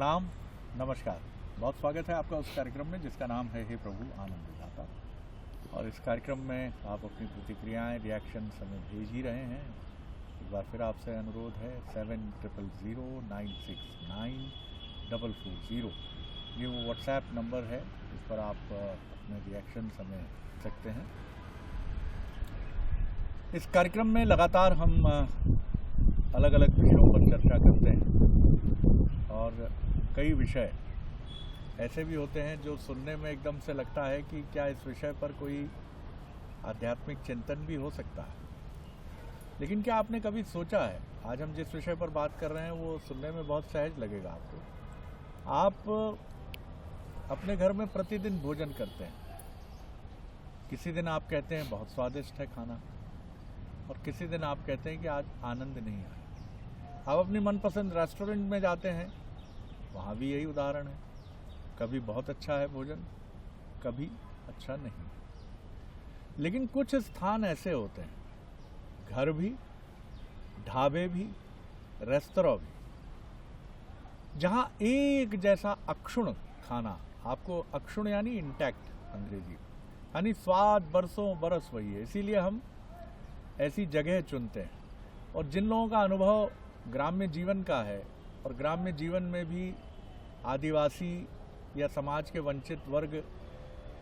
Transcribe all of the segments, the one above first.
प्रणाम, नमस्कार। बहुत स्वागत है आपका उस कार्यक्रम में जिसका नाम है हे प्रभु आनंद विधाता। और इस कार्यक्रम में आप अपनी प्रतिक्रियाएं, रिएक्शन हमें भेज ही रहे हैं। एक बार फिर आपसे अनुरोध है 7009694440 ये वो व्हाट्सएप नंबर है जिस पर आप अपने रिएक्शन हमें दे सकते हैं। इस कार्यक्रम में लगातार हम अलग अलग विषयों पर चर्चा करते हैं और कई विषय ऐसे भी होते हैं जो सुनने में एकदम से लगता है कि क्या इस विषय पर कोई आध्यात्मिक चिंतन भी हो सकता है। लेकिन क्या आपने कभी सोचा है, आज हम जिस विषय पर बात कर रहे हैं वो सुनने में बहुत सहज लगेगा आपको। आप अपने घर में प्रतिदिन भोजन करते हैं। किसी दिन आप कहते हैं बहुत स्वादिष्ट है खाना, और किसी दिन आप कहते हैं कि आज आनंद नहीं आया। आप अपनी मनपसंद रेस्टोरेंट में जाते हैं, वहाँ भी यही उदाहरण है। कभी बहुत अच्छा है भोजन, कभी अच्छा नहीं। लेकिन कुछ स्थान ऐसे होते हैं, घर भी, ढाबे भी, रेस्तरां भी, जहाँ एक जैसा अक्षुण खाना आपको, अक्षुण यानी इंटैक्ट अंग्रेजी, यानी स्वाद बरसों बरस वही है। इसीलिए हम ऐसी जगह चुनते हैं। और जिन लोगों का अनुभव ग्राम्य जीवन का है, और ग्राम्य जीवन में भी आदिवासी या समाज के वंचित वर्ग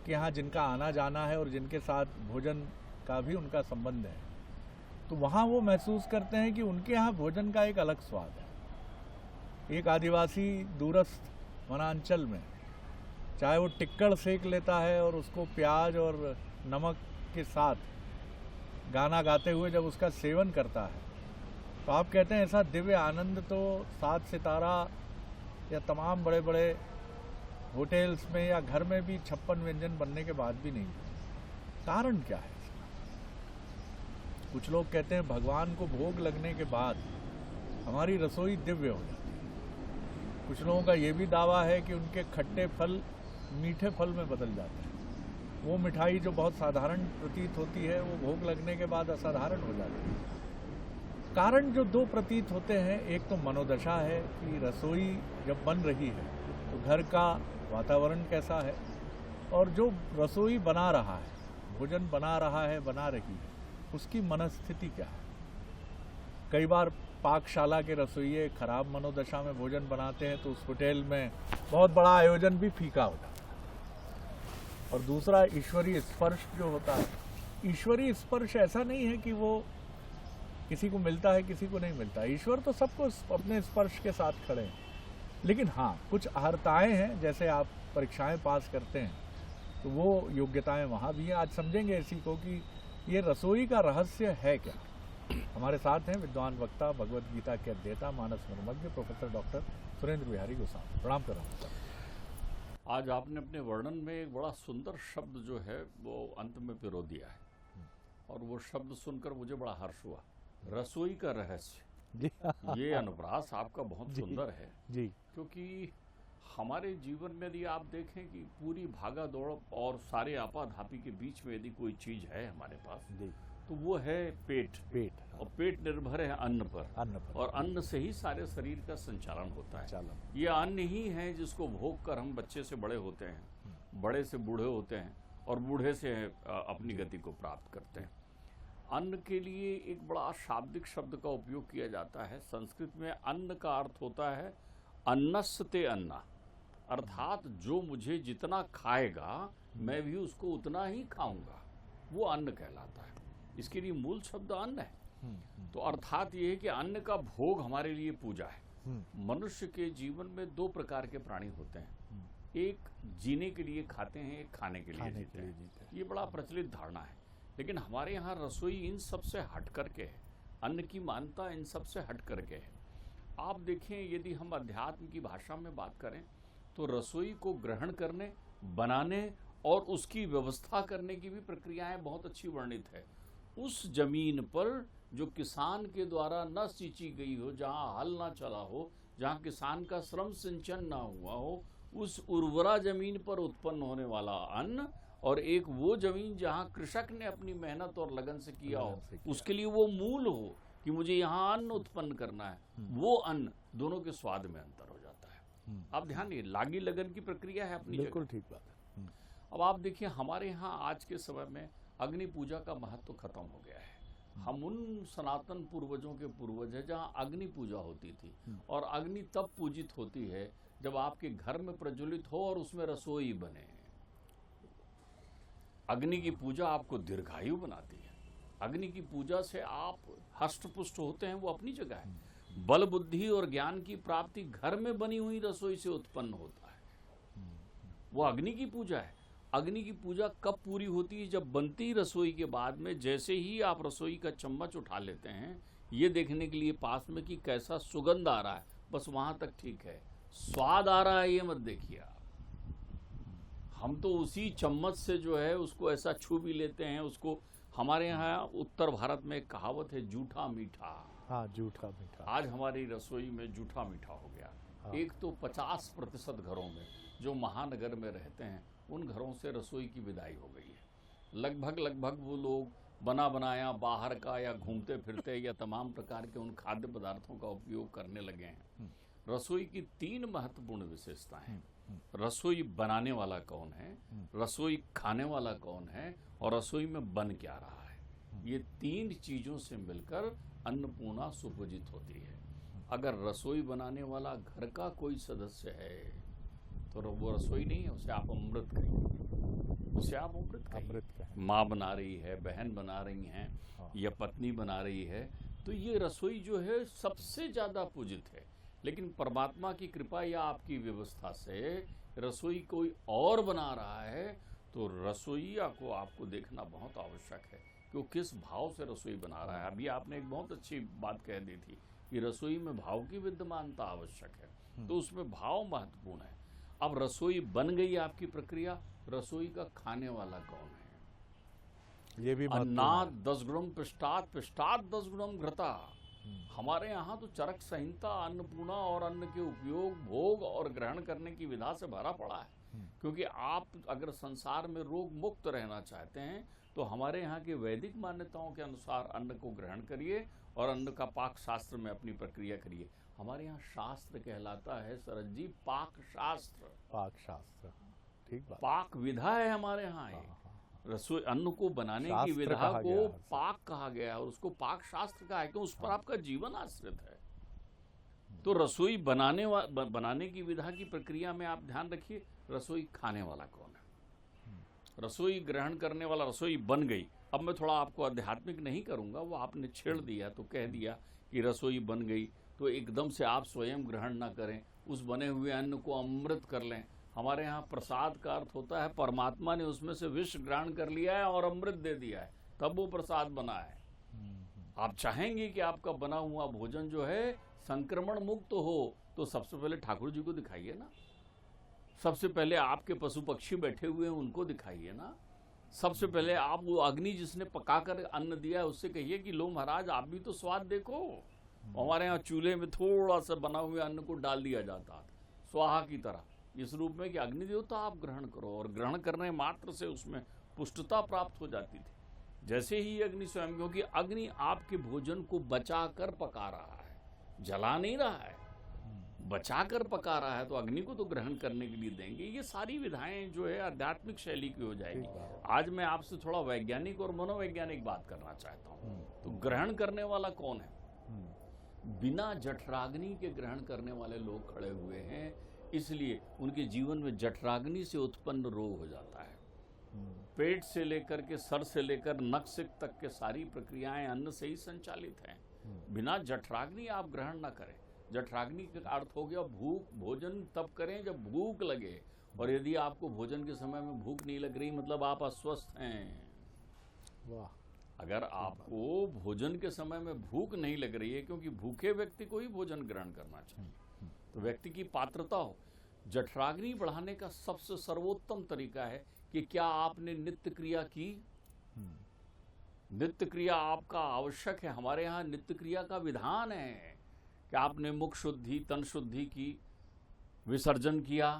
के यहाँ जिनका आना जाना है और जिनके साथ भोजन का भी उनका संबंध है, तो वहाँ वो महसूस करते हैं कि उनके यहाँ भोजन का एक अलग स्वाद है। एक आदिवासी दूरस्थ वनांचल में चाहे वो टिक्कड़ सेक लेता है और उसको प्याज और नमक के साथ गाना गाते हुए जब उसका सेवन करता है, तो आप कहते हैं ऐसा दिव्य आनंद तो 7 सितारा या तमाम बड़े बड़े होटल्स में या घर में भी 56 व्यंजन बनने के बाद भी नहीं। कारण क्या है? कुछ लोग कहते हैं भगवान को भोग लगने के बाद हमारी रसोई दिव्य हो जाती है। कुछ लोगों का ये भी दावा है कि उनके खट्टे फल मीठे फल में बदल जाते हैं। वो मिठाई जो बहुत साधारण प्रतीत होती है, वो भोग लगने के बाद असाधारण हो जाती है। कारण जो दो प्रतीत होते हैं, एक तो मनोदशा है कि रसोई जब बन रही है तो घर का वातावरण कैसा है, और जो रसोई बना रहा है, भोजन बना रहा है, बना रही है, उसकी मनस्थिति क्या है। कई बार पाकशाला के रसोइये खराब मनोदशा में भोजन बनाते हैं तो उस होटल में बहुत बड़ा आयोजन भी फीका होता है। और दूसरा ईश्वरीय स्पर्श जो होता है, ईश्वरीय स्पर्श ऐसा नहीं है कि वो किसी को मिलता है किसी को नहीं मिलता। ईश्वर तो सबको अपने स्पर्श के साथ खड़े हैं। लेकिन हाँ, कुछ अर्हताएं हैं, जैसे आप परीक्षाएं पास करते हैं तो वो योग्यताएं वहाँ भी हैं। आज समझेंगे इसी को कि ये रसोई का रहस्य है क्या। हमारे साथ हैं विद्वान वक्ता, भगवद गीता के अध्येता, मानस मनोमज्ञ प्रोफेसर डॉक्टर सुरेंद्र बिहारी गोस्वामी। प्रणाम कर रहा हूँ सर। आज आपने अपने वर्णन में एक बड़ा सुंदर शब्द जो है वो अंत में पिरो दिया है, और वो शब्द सुनकर मुझे बड़ा हर्ष हुआ, रसोई का रहस्य। ये अनुप्रास आपका बहुत सुंदर है जी। क्योंकि हमारे जीवन में यदि आप देखें कि पूरी भागा दौड़ और सारे आपाधापी के बीच में यदि कोई चीज है हमारे पास जी, तो वो है पेट। और पेट निर्भर है अन्न पर, और अन्न से ही सारे शरीर का संचालन होता है। ये अन्न ही है जिसको भोग कर हम बच्चे से बड़े होते हैं, बड़े से बूढ़े होते हैं, और बूढ़े से अपनी गति को प्राप्त करते हैं। अन्न के लिए एक बड़ा शाब्दिक शब्द का उपयोग किया जाता है। संस्कृत में अन्न का अर्थ होता है अन्नस्ते अन्ना, अर्थात जो मुझे जितना खाएगा मैं भी उसको उतना ही खाऊंगा, वो अन्न कहलाता है। इसके लिए मूल शब्द अन्न है। तो अर्थात ये है कि अन्न का भोग हमारे लिए पूजा है। मनुष्य के जीवन में 2 प्रकार के प्राणी होते हैं, एक जीने के लिए खाते हैं, एक खाने के लिए जीते हैं। ये बड़ा प्रचलित धारणा है, लेकिन हमारे यहाँ रसोई इन सब से हट करके है। अन्न की मान्यता इन सब से हट करके है। आप देखें, यदि हम अध्यात्म की भाषा में बात करें तो रसोई को ग्रहण करने, बनाने और उसकी व्यवस्था करने की भी प्रक्रियाएं बहुत अच्छी वर्णित है। उस जमीन पर जो किसान के द्वारा न सींची गई हो, जहाँ हल ना चला हो, जहाँ किसान का श्रम सिंचन ना हुआ हो, उस उर्वरा जमीन पर उत्पन्न होने वाला अन्न, और एक वो जमीन जहाँ कृषक ने अपनी मेहनत और लगन से किया हो, उसके लिए वो मूल हो कि मुझे यहाँ अन्न उत्पन्न करना है, वो अन्न, दोनों के स्वाद में अंतर हो जाता है। आप ध्यान दिए, लागी लगन की प्रक्रिया है अपनी बिल्कुल जगह। ठीक बात है। अब आप देखिए हमारे यहाँ आज के समय में अग्नि पूजा का महत्व खत्म हो गया है। हम उन सनातन पूर्वजों के पूर्वज हैं जहाँ अग्नि पूजा होती थी, और अग्नि तब पूजित होती है जब आपके घर में प्रज्वलित हो और उसमें रसोई बने। अग्नि की पूजा आपको दीर्घायु बनाती है। अग्नि की पूजा से आप हष्ट पुष्ट होते हैं, वो अपनी जगह है। बल बुद्धि और ज्ञान की प्राप्ति घर में बनी हुई रसोई से उत्पन्न होता है, वो अग्नि की पूजा है। अग्नि की पूजा कब पूरी होती है? जब बनती रसोई के बाद में जैसे ही आप रसोई का चम्मच उठा लेते हैं, ये देखने के लिए पास में कि कैसा सुगंध आ रहा है, बस वहां तक ठीक है। स्वाद आ रहा है ये मत देखिए आप। हम तो उसी चम्मच से जो है उसको ऐसा छू भी लेते हैं उसको। हमारे यहाँ उत्तर भारत में एक कहावत है, जूठा मीठा। हाँ, जूठा मीठा। आज हमारी रसोई में जूठा मीठा हो गया। हाँ। एक तो 50% घरों में जो महानगर में रहते हैं उन घरों से रसोई की विदाई हो गई है। लगभग वो लोग बना बनाया बाहर का या घूमते फिरते या तमाम प्रकार के उन खाद्य पदार्थों का उपयोग करने लगे हैं। रसोई की 3 महत्वपूर्ण विशेषताएं हैं। रसोई बनाने वाला कौन है, रसोई खाने वाला कौन है, और रसोई में बन क्या रहा है। ये 3 चीजों से मिलकर अन्नपूर्णा सुपूजित होती है। अगर रसोई बनाने वाला घर का कोई सदस्य है तो वो रसोई नहीं है, उसे आप अमृत कहिए, उसे आप अमृत कहिए। माँ बना रही है, बहन बना रही हैं, या पत्नी बना रही है, तो ये रसोई जो है सबसे ज्यादा पूजित है। लेकिन परमात्मा की कृपा या आपकी व्यवस्था से रसोई कोई और बना रहा है, तो रसोईया को आपको देखना बहुत आवश्यक है कि वो किस भाव से रसोई बना रहा है। अभी आपने एक बहुत अच्छी बात कह दी थी कि रसोई में भाव की विद्यमानता आवश्यक है, तो उसमें भाव महत्वपूर्ण है। अब रसोई बन गई आपकी प्रक्रिया, रसोई का खाने वाला कौन है? ये भी अन्नाद 10 गुणम पिष्टात्, पिष्टात् 10 गुणम घृता। हमारे यहाँ तो चरक संहिता अन्नपूर्णा और अन्न के उपयोग, भोग और ग्रहण करने की विधा से भरा पड़ा है। क्योंकि आप अगर संसार में रोग मुक्त रहना चाहते हैं तो हमारे यहाँ के वैदिक मान्यताओं के अनुसार अन्न को ग्रहण करिए और अन्न का पाक शास्त्र में अपनी प्रक्रिया करिए। हमारे यहाँ शास्त्र कहलाता है शरद जी पाक शास्त्र। पाक शास्त्र, ठीक बात। पाक विधा है हमारे यहाँ ये। रसोई अन्न को बनाने की विधा को पाक कहा गया और उसको पाक शास्त्र कहा है, क्यों? उस पर आपका जीवन आश्रित है। तो रसोई बनाने की विधा की प्रक्रिया में आप ध्यान रखिए, रसोई खाने वाला कौन है, रसोई ग्रहण करने वाला। रसोई बन गई, अब मैं थोड़ा आपको आध्यात्मिक नहीं करूंगा, वो आपने छेड़ दिया तो कह दिया कि रसोई बन गई, तो एकदम से आप स्वयं ग्रहण ना करें, उस बने हुए अन्न को अमृत कर लें। हमारे यहाँ प्रसाद का अर्थ होता है परमात्मा ने उसमें से विष ग्रहण कर लिया है और अमृत दे दिया है, तब वो प्रसाद बना है। आप चाहेंगे कि आपका बना हुआ भोजन जो है संक्रमण मुक्त हो, तो सबसे पहले ठाकुर जी को दिखाइए ना, सबसे पहले आपके पशु पक्षी बैठे हुए हैं उनको दिखाइए ना, सबसे पहले आप वो अग्नि जिसने पकाकर अन्न दिया है उससे कहिए कि लो महाराज आप भी तो स्वाद देखो। हमारे यहाँ चूल्हे में थोड़ा सा बना हुए अन्न को डाल दिया जाता स्वाहा की तरह, इस रूप में कि अग्नि देवता आप ग्रहण करो, और ग्रहण करने मात्र से उसमें पुष्टता प्राप्त हो जाती थी। जैसे ही अग्नि स्वयं, क्योंकि अग्नि आपके भोजन को बचा कर पका रहा है, जला नहीं रहा है, बचा कर पका रहा है, तो अग्नि को तो ग्रहण करने के लिए देंगे। ये सारी विधाएं जो है आध्यात्मिक शैली की हो जाएगी। आज मैं आपसे थोड़ा वैज्ञानिक और मनोवैज्ञानिक बात करना चाहता हूँ। तो ग्रहण करने वाला कौन है? बिना जठराग्नि के ग्रहण करने वाले लोग खड़े हुए हैं, इसलिए उनके जीवन में जठराग्नि से उत्पन्न रोग हो जाता है। पेट से लेकर के सर से लेकर नक्सिक तक के सारी प्रक्रियाएं अन्न से ही संचालित हैं। बिना जठराग्नि आप ग्रहण ना करें। जठराग्नि का अर्थ हो गया भूख। भोजन तब करें जब भूख लगे, और यदि आपको भोजन के समय में भूख नहीं लग रही मतलब आप अस्वस्थ हैं। वाह। अगर आपको भोजन के समय में भूख नहीं लग रही है, क्योंकि भूखे व्यक्ति को ही भोजन ग्रहण करना चाहिए, तो व्यक्ति की पात्रता हो। जठराग्नि बढ़ाने का सबसे सर्वोत्तम तरीका है कि क्या आपने नित्य क्रिया की। नित्य क्रिया आपका आवश्यक है। हमारे यहाँ नित्य क्रिया का विधान है कि आपने मुख शुद्धि, तन शुद्धि की, विसर्जन किया,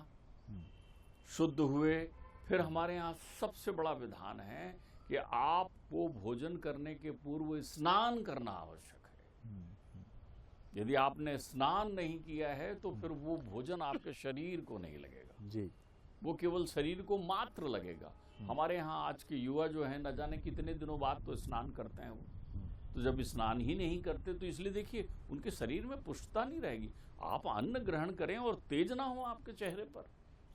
शुद्ध हुए। फिर हमारे यहाँ सबसे बड़ा विधान है कि आपको भोजन करने के पूर्व स्नान करना आवश्यक है। यदि आपने स्नान नहीं किया है तो फिर वो भोजन आपके शरीर को नहीं लगेगा जी। वो केवल शरीर को मात्र लगेगा। हमारे यहाँ आज के युवा जो है न जाने कितने दिनों बाद तो स्नान करते हैं वो, तो जब स्नान ही नहीं करते तो इसलिए देखिए उनके शरीर में पुष्टता नहीं रहेगी। आप अन्न ग्रहण करें और तेज ना हो आपके चेहरे पर,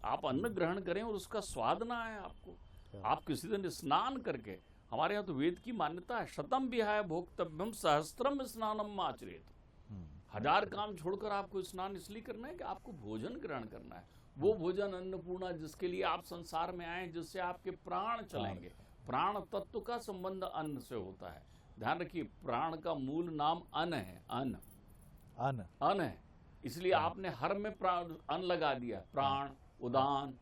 आप अन्न ग्रहण करें और उसका स्वाद ना आए आपको। आप किसी दिन स्नान करके, हमारे यहाँ तो वेद की मान्यता है, शतम विहाय भोक्तव्यम सहस्त्रम स्नानम आचरेत। 1000 काम छोड़कर आपको स्नान इसलिए करना है कि आपको भोजन ग्रहण करना है। वो भोजन अन्नपूर्णा जिसके लिए आप संसार में आए, जिससे आपके प्राण चलेंगे। प्राण तत्व का संबंध अन्न से होता है। ध्यान रखिए, प्राण का मूल नाम अन्न है। अन्न है, इसलिए आपने हर में प्राण अन्न लगा दिया। प्राण, उदान,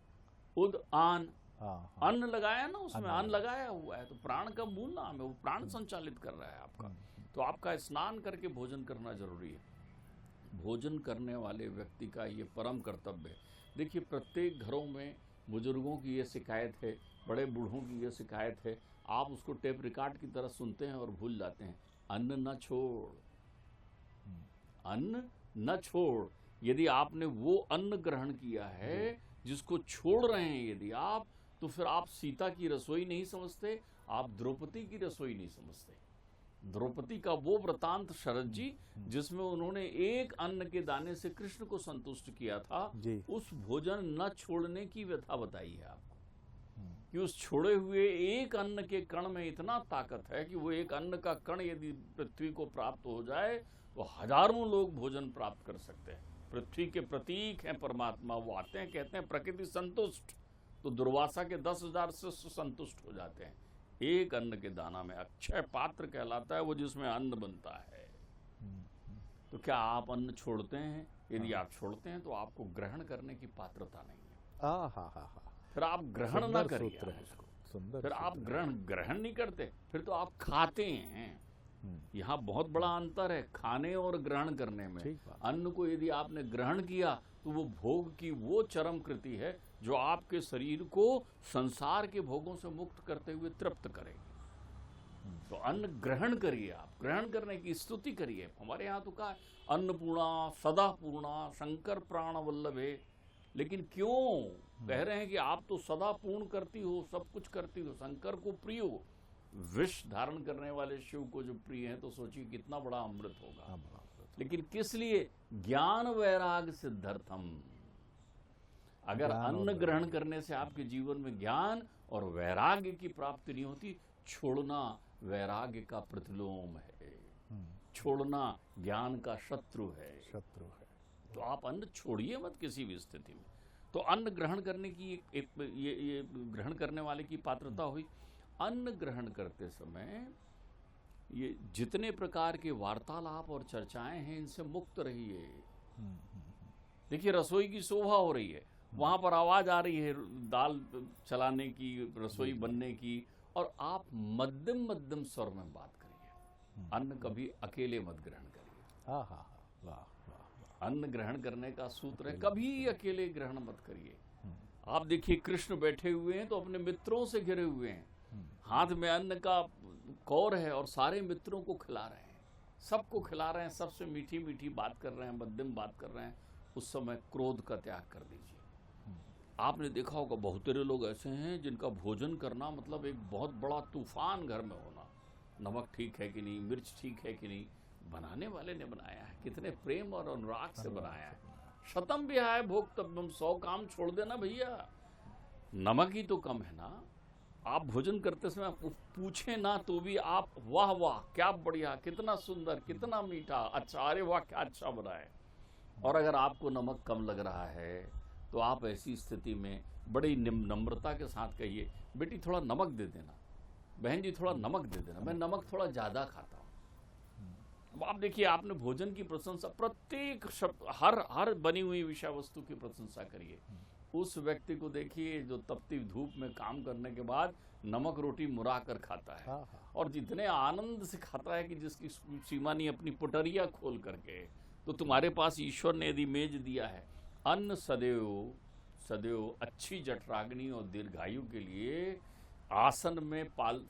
उद आन, अन्न लगाया ना, उसमें अन्न लगाया हुआ है, तो प्राण का मूल नाम है, वो प्राण संचालित कर रहा है आपका। तो आपका स्नान करके भोजन करना जरूरी है। भोजन करने वाले व्यक्ति का ये परम कर्तव्य है। देखिए, प्रत्येक घरों में बुजुर्गों की ये शिकायत है, बड़े बूढ़ों की ये शिकायत है, आप उसको टेप रिकॉर्ड की तरह सुनते हैं और भूल जाते हैं। अन्न न छोड़, अन्न न छोड़। यदि आपने वो अन्न ग्रहण किया है जिसको छोड़ रहे हैं यदि आप, तो फिर आप सीता की रसोई नहीं समझते, आप द्रौपदी की रसोई नहीं समझते। द्रौपदी का वो वृतांत शरद जी, जिसमें उन्होंने एक अन्न के दाने से कृष्ण को संतुष्ट किया था, उस भोजन न छोड़ने की व्यथा बताई है आपको, कि उस छोड़े हुए एक अन्न के कण में इतना ताकत है कि वो एक अन्न का कण यदि पृथ्वी को प्राप्त हो जाए तो हजारों लोग भोजन प्राप्त कर सकते हैं। पृथ्वी के प्रतीक हैं परमात्मा, वो आते हैं, कहते हैं प्रकृति संतुष्ट, तो दुर्वासा के 10,000 शिष्य संतुष्ट हो जाते हैं। एक अन्न के दाना में अक्षय पात्र कहलाता है वो, जिसमें अन्न बनता है। तो क्या आप अन्न छोड़ते हैं? यदि आप छोड़ते हैं तो आपको ग्रहण करने की पात्रता नहीं है। फिर आप ग्रहण ना करिए उसको। फिर आप ग्रहण नहीं करते, फिर तो आप खाते हैं। यहाँ बहुत बड़ा अंतर है खाने और ग्रहण करने में। अन्न को यदि आपने ग्रहण किया तो वो भोग की वो चरम कृति है जो आपके शरीर को संसार के भोगों से मुक्त करते हुए तृप्त करेगी। तो अन्न ग्रहण करिए, आप ग्रहण करने की स्तुति करिए। हमारे यहाँ तो कहा अन्नपूर्णा सदा पूर्णा शंकर प्राण वल्लभे, लेकिन क्यों कह रहे हैं कि आप तो सदा पूर्ण करती हो, सब कुछ करती हो, शंकर को प्रिय हो। विष धारण करने वाले शिव को जो प्रिय है, तो सोचिए कितना बड़ा अमृत होगा। लेकिन किस लिए? ज्ञान वैराग सिद्धर्थम। अगर अन्न ग्रहण करने से आपके जीवन में ज्ञान और वैराग्य की प्राप्ति नहीं होती, छोड़ना वैराग्य का प्रतिलोम है, छोड़ना ज्ञान का शत्रु है। तो आप अन्न छोड़िए मत किसी भी स्थिति में। तो अन्न ग्रहण करने की ये ग्रहण करने वाले की पात्रता हुई। अन्न ग्रहण करते समय ये जितने प्रकार के वार्तालाप और चर्चाएं हैं, इनसे मुक्त रहिए। देखिए, रसोई की शोभा हो रही है, वहां पर आवाज आ रही है दाल चलाने की, रसोई बनने की, और आप मध्यम मध्यम स्वर में बात करिए। अन्न कभी अकेले मत ग्रहण करिए। अन्न ग्रहण करने का सूत्र है, कभी अकेले ग्रहण मत करिए। आप देखिए, कृष्ण बैठे हुए हैं तो अपने मित्रों से घिरे हुए हैं, हाथ में अन्न का कौर है और सारे मित्रों को खिला रहे हैं, सबको खिला रहे हैं, सबसे मीठी मीठी बात कर रहे हैं, मध्यम बात कर रहे हैं। उस समय क्रोध का त्याग कर दीजिए। आपने देखा होगा बहुत सारे लोग ऐसे हैं जिनका भोजन करना मतलब एक बहुत बड़ा तूफान घर में होना। नमक ठीक है कि नहीं, मिर्च ठीक है कि नहीं, बनाने वाले ने बनाया है, कितने प्रेम और अनुराग से बनाया है। शतम विहाय भोक्तव्यम, 100 काम छोड़ देना भैया, नमक ही तो कम है ना। आप भोजन करते समय पूछे ना तो भी आप वाह वाह क्या बढ़िया, कितना सुंदर, कितना मीठा, अच्छा, अरे वाह क्या अच्छा बना है। और अगर आपको नमक कम लग रहा है तो आप ऐसी स्थिति में बड़ी नम्रता के साथ कहिए, बेटी थोड़ा नमक दे देना, बहन जी थोड़ा नमक दे देना, मैं नमक थोड़ा ज़्यादा खाता हूँ। अब आप देखिए, आपने भोजन की प्रशंसा, प्रत्येक शब्द, हर बनी हुई विषय वस्तु की प्रशंसा करिए। उस व्यक्ति को देखिए जो तपती धूप में काम करने के बाद नमक रोटी मुरा कर खाता है, और जितने आनंद से खाता है कि जिसकी सीमा नहीं अपनी पुटरिया खोल करके। तो तुम्हारे पास ईश्वर ने यदि मेज दिया है, अन्न सदैव सदैव अच्छी जठराग्नि और दीर्घायु के लिए आसन में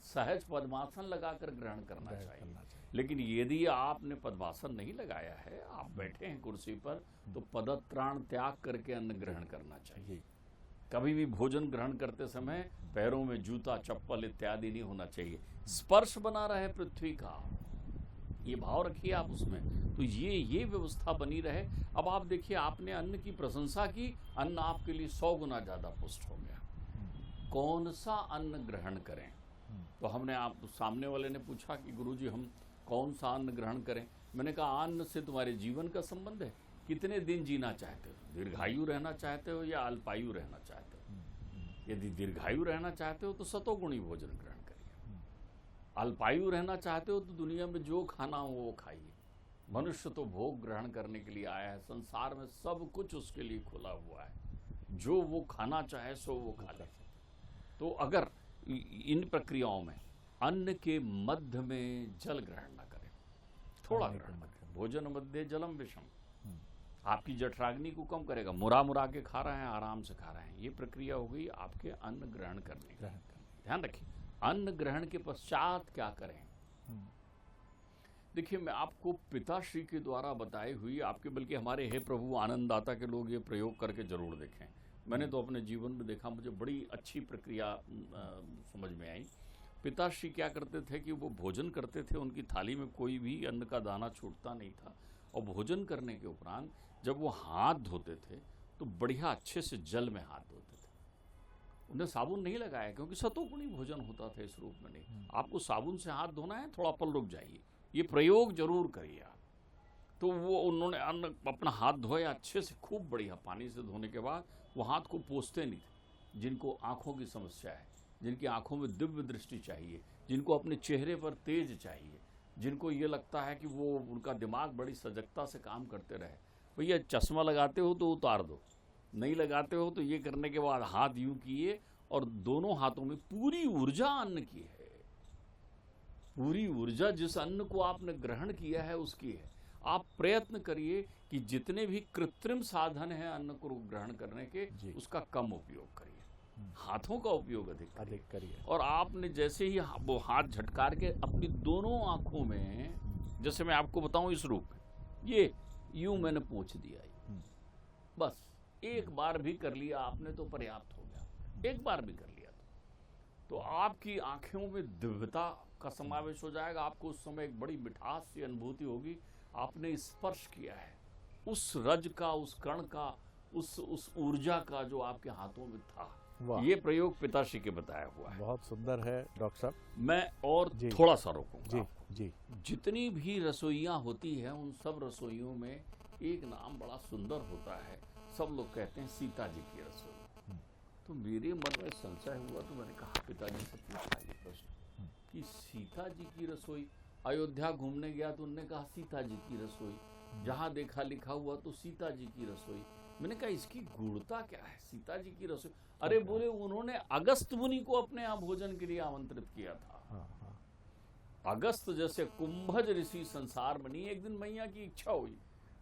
सहज पद्मासन लगाकर ग्रहण करना चाहिए। लेकिन यदि आपने पद्मासन नहीं लगाया है, आप बैठे हैं कुर्सी पर, तो पदत्राण त्याग करके अन्न ग्रहण करना चाहिए। कभी भी भोजन ग्रहण करते समय पैरों में जूता चप्पल इत्यादि नहीं होना चाहिए। स्पर्श बना रहे पृथ्वी का, ये भाव रखिए आप उसमें, तो ये व्यवस्था बनी रहे। अब आप देखिए, आपने अन्न की प्रशंसा की, अन्न आपके लिए 100 गुना ज्यादा पुष्ट हो गया। कौन सा अन्न ग्रहण करें? तो हमने आप सामने वाले ने पूछा कि गुरुजी हम कौन सा अन्न ग्रहण करें? मैंने कहा अन्न से तुम्हारे जीवन का संबंध है। कितने दिन जीना चाहते हो? दीर्घायु रहना चाहते हो या अल्पायु रहना चाहते हो? यदि दीर्घायु रहना चाहते हो तो सतोगुणी भोजन ग्रहण करिए। अल्पायु रहना चाहते हो तो दुनिया में जो खाना हो वो खाइए। मनुष्य तो भोग ग्रहण करने के लिए आया है, संसार में सब कुछ उसके लिए खुला हुआ है, जो वो खाना चाहे सो वो खा ले। तो अगर इन प्रक्रियाओं में अन्न के मध्य में जल ग्रहण न करें, थोड़ा ग्रहण करें, भोजन मध्य जलम विषम, आपकी जठराग्नि को कम करेगा। मुरा के खा रहे हैं, आराम से खा रहे हैं, ये प्रक्रिया हो गई आपके अन्न ग्रहण करने की। ध्यान रखिए, अन्न ग्रहण के पश्चात क्या करें। देखिए, मैं आपको पिताश्री के द्वारा बताई हुई आपके, बल्कि हमारे हे प्रभु आनंददाता के लोग ये प्रयोग करके जरूर देखें। मैंने तो अपने जीवन में देखा, मुझे बड़ी अच्छी प्रक्रिया समझ में आई। पिताश्री क्या करते थे कि वो भोजन करते थे, उनकी थाली में कोई भी अन्न का दाना छूटता नहीं था, और भोजन करने के उपरांत जब वो हाथ धोते थे तो बढ़िया अच्छे से जल में हाथ धोते थे। उन्हें साबुन नहीं लगाया, क्योंकि सतोगुणी भोजन होता था, इस रूप में नहीं। आपको साबुन से हाथ धोना है, थोड़ा पल रुक जाइए, ये प्रयोग जरूर करिए आप। तो वो उन्होंने अन्न अपना हाथ धोया अच्छे से, खूब बढ़िया पानी से धोने के बाद वो हाथ को पोंछते नहीं थे। जिनको आंखों की समस्या है, जिनकी आंखों में दिव्य दृष्टि चाहिए, जिनको अपने चेहरे पर तेज चाहिए, जिनको ये लगता है कि वो उनका दिमाग बड़ी सजगता से काम करते रहे, भैया चश्मा लगाते हो तो उतार दो, नहीं लगाते हो तो ये करने के बाद हाथ यूं किए और दोनों हाथों में पूरी ऊर्जा अन्न की है। पूरी ऊर्जा जिस अन्न को आपने ग्रहण किया है उसकी है। आप प्रयत्न करिए कि जितने भी कृत्रिम साधन हैं अन्न को ग्रहण करने के, उसका कम उपयोग करिए, हाथों का उपयोग अधिक करिए। और आपने जैसे ही वो हाथ झटकार के अपनी दोनों आंखों में, जैसे मैं आपको बताऊं इस रूप में, ये यूं मैंने पोंछ दिया, बस एक बार भी कर लिया आपने तो पर्याप्त हो गया। एक बार भी कर लिया तो आपकी आंखों में दिव्यता का समावेश हो जाएगा। आपको उस समय एक बड़ी मिठास सी अनुभूति होगी, आपने स्पर्श किया है उस रज का, उस कण का, उस ऊर्जा का जो आपके हाथों में था। ये प्रयोग पिताश्री के बताया हुआ है। बहुत सुंदर है डॉक्टर साहब। मैं और थोड़ा सा रोकूंगा। जी। जितनी भी रसोइयाँ होती हैं, उन सब रसोइयों में एक नाम बड़ा सुंदर होता है, सब लोग कहते हैं सीता जी की रसोई। तो मेरे मन में संशय हुआ, तो मैंने कहा पिताजी से पूछा ये प्रश्न कि सीता जी की रसोई। अयोध्या घूमने गया तो उन्होंने कहा सीता जी की रसोई, जहाँ देखा लिखा हुआ तो सीता जी की रसोई। मैंने कहा इसकी गूढ़ता क्या है, सीता जी की रसोई? अरे बोले उन्होंने अगस्त मुनि को अपने यहाँ भोजन के लिए आमंत्रित किया था। अगस्त जैसे कुंभज ऋषि संसार में नहीं, एक दिन मैया की इच्छा हुई,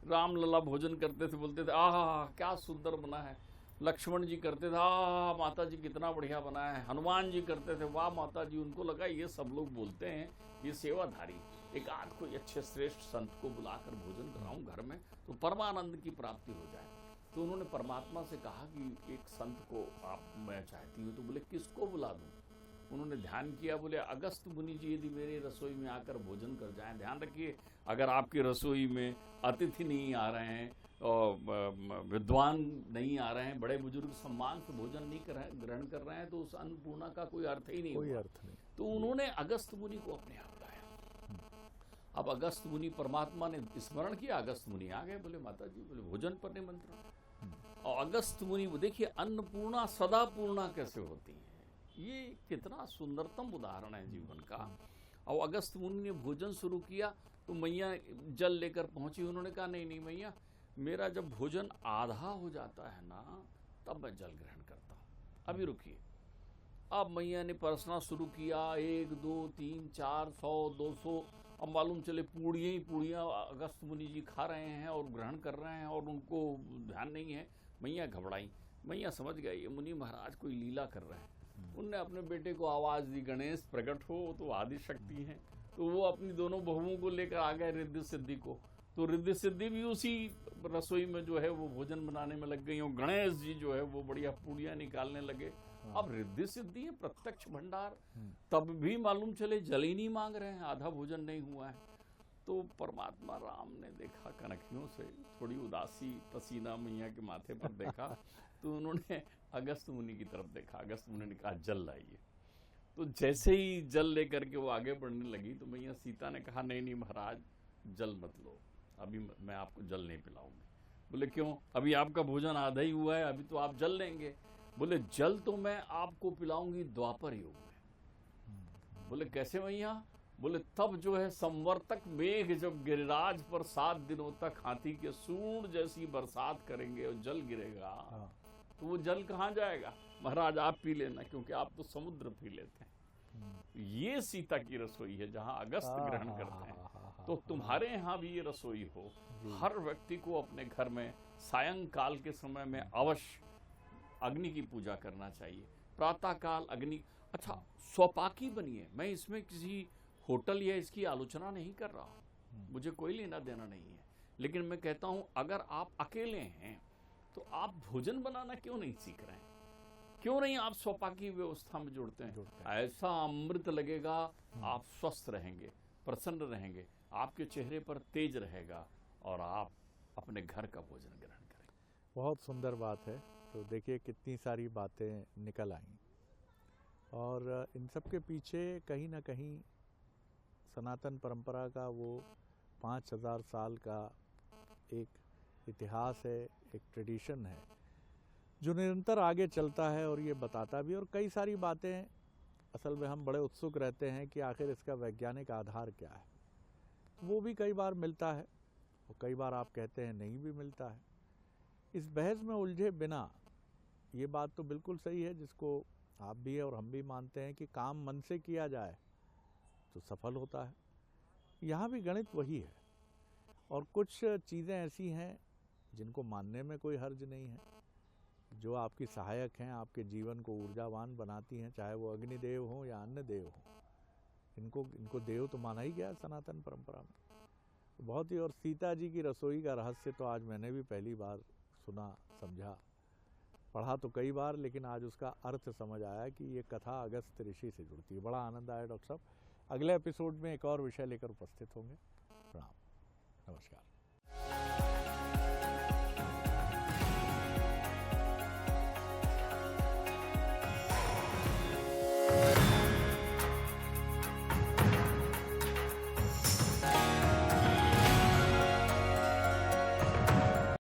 राम लला भोजन करते थे, बोलते थे आहा क्या सुंदर बना है। लक्ष्मण जी करते थे, आह माता जी कितना बढ़िया बना है। हनुमान जी करते थे, वाह माता जी। उनको लगा ये सब लोग बोलते हैं ये सेवाधारी, एक आध कोई अच्छे श्रेष्ठ संत को बुलाकर भोजन कराऊं घर में तो परमानंद की प्राप्ति हो जाए। तो उन्होंने परमात्मा से कहा कि एक संत को आप मैं चाहती हूँ। तो बोले किसको बुला दूँ? उन्होंने ध्यान किया, बोले अगस्त मुनि जी यदि मेरे रसोई में आकर भोजन कर जाएं। ध्यान रखिए, अगर आपकी रसोई में अतिथि नहीं आ रहे हैं और विद्वान नहीं आ रहे हैं, बड़े बुजुर्ग सम्मान से भोजन नहीं ग्रहण कर रहे हैं, तो उस अन्नपूर्णा का कोई अर्थ ही नहीं, कोई अर्थ नहीं। तो उन्होंने अगस्त मुनि को अपने यहाँ बुलाया। अब अगस्त मुनि, परमात्मा ने स्मरण किया, अगस्त मुनि आ गए, बोले माता जी, बोले भोजन पर निमंत्रण। और अगस्त मुनि, देखिए अन्नपूर्णा सदा पूर्णा कैसे होती है, ये कितना सुंदरतम उदाहरण है जीवन का। और अगस्त मुनि ने भोजन शुरू किया तो मैया जल लेकर पहुंची। उन्होंने कहा नहीं मैया, मेरा जब भोजन आधा हो जाता है ना तब मैं जल ग्रहण करता हूँ, अभी रुकिए। अब मैया ने परसना शुरू किया, 1 2 3 4 100 200, अब मालूम चले पूड़ियाँ ही पूड़ियाँ अगस्त मुनि जी खा रहे हैं और ग्रहण कर रहे हैं और उनको ध्यान नहीं है। मैया घबराई, मैया समझ गई ये मुनि महाराज कोई लीला कर रहे हैं। उनने अपने बेटे को आवाज़ दी, गणेश प्रकट हो, तो आदि शक्ति हैं, तो वो अपनी दोनों बहुओं को लेकर आ गए रिद्धि सिद्धि को। तो रिद्धि सिद्धि भी उसी रसोई में जो है वो भोजन बनाने में लग गई, और गणेश जी जो है वो बढ़िया पूड़ियाँ निकालने लगे। अब रिद्धि सिद्धि है, प्रत्यक्ष भंडार, तब भी मालूम चले जल ही नहीं मांग रहे हैं, आधा भोजन नहीं हुआ है। तो परमात्मा राम ने देखा कनखियों से, थोड़ी उदासी पसीना मैया के माथे पर देखा, तो उन्होंने अगस्त मुनि की तरफ देखा। अगस्त मुनि ने कहा जल लाइए। तो जैसे ही जल लेकर के वो आगे बढ़ने लगी, तो मैया सीता ने कहा नहीं नहीं महाराज, जल मत लो, अभी मैं आपको जल नहीं पिलाऊंगी। बोले क्यों? अभी आपका भोजन आधा ही हुआ है, अभी तो आप जल लेंगे। बोले जल तो मैं आपको पिलाऊंगी द्वापर युग में। बोले कैसे मैया? बोले तब जो है संवर्तक मेघ जब गिरिराज पर 7 दिनों तक हाथी के सूंड जैसी बरसात करेंगे और जल गिरेगा, तो वो जल कहाँ जाएगा? महाराज आप पी लेना, क्योंकि आप तो समुद्र पी लेते हैं। ये सीता की रसोई है जहाँ अगस्त ग्रहण करते हैं। तो तुम्हारे यहाँ भी ये रसोई हो। हर व्यक्ति को अपने घर में सायंकाल के समय में अवश्य अग्नि की पूजा करना चाहिए। प्रातः काल अग्नि, अच्छा स्वपाकी बनिए। मैं इसमें किसी होटल या इसकी आलोचना नहीं कर रहा हूँ, मुझे कोई लेना देना नहीं है, लेकिन मैं कहता हूँ अगर आप अकेले हैं तो आप भोजन बनाना क्यों नहीं सीख रहे हैं? क्यों नहीं आप स्वपाकी व्यवस्था में जुड़ते हैं? ऐसा अमृत लगेगा, आप स्वस्थ रहेंगे, प्रसन्न रहेंगे, आपके चेहरे पर तेज रहेगा और आप अपने घर का भोजन ग्रहण करेंगे। बहुत सुंदर बात है। तो देखिए कितनी सारी बातें निकल आई, और इन सब के पीछे कहीं ना कहीं सनातन परंपरा का वो 5000 साल का एक इतिहास है, एक ट्रेडिशन है जो निरंतर आगे चलता है और ये बताता भी। और कई सारी बातें असल में हम बड़े उत्सुक रहते हैं कि आखिर इसका वैज्ञानिक आधार क्या है। वो भी कई बार मिलता है और कई बार आप कहते हैं नहीं भी मिलता है। इस बहस में उलझे बिना ये बात तो बिल्कुल सही है, जिसको आप भी और हम भी मानते हैं कि काम मन से किया जाए तो सफल होता है। यहाँ भी गणित वही है, और कुछ चीज़ें ऐसी हैं जिनको मानने में कोई हर्ज नहीं है, जो आपकी सहायक हैं, आपके जीवन को ऊर्जावान बनाती हैं, चाहे वो अग्निदेव हो या अन्य देव हो। इनको देव तो माना ही गया है सनातन परंपरा में। बहुत ही, और सीता जी की रसोई का रहस्य तो आज मैंने भी पहली बार सुना, समझा, पढ़ा तो कई बार, लेकिन आज उसका अर्थ समझ आया कि ये कथा अगस्त ऋषि से जुड़ती है। बड़ा आनंद आया डॉक्टर साहब। अगले एपिसोड में एक और विषय लेकर उपस्थित होंगे। प्रणाम, नमस्कार।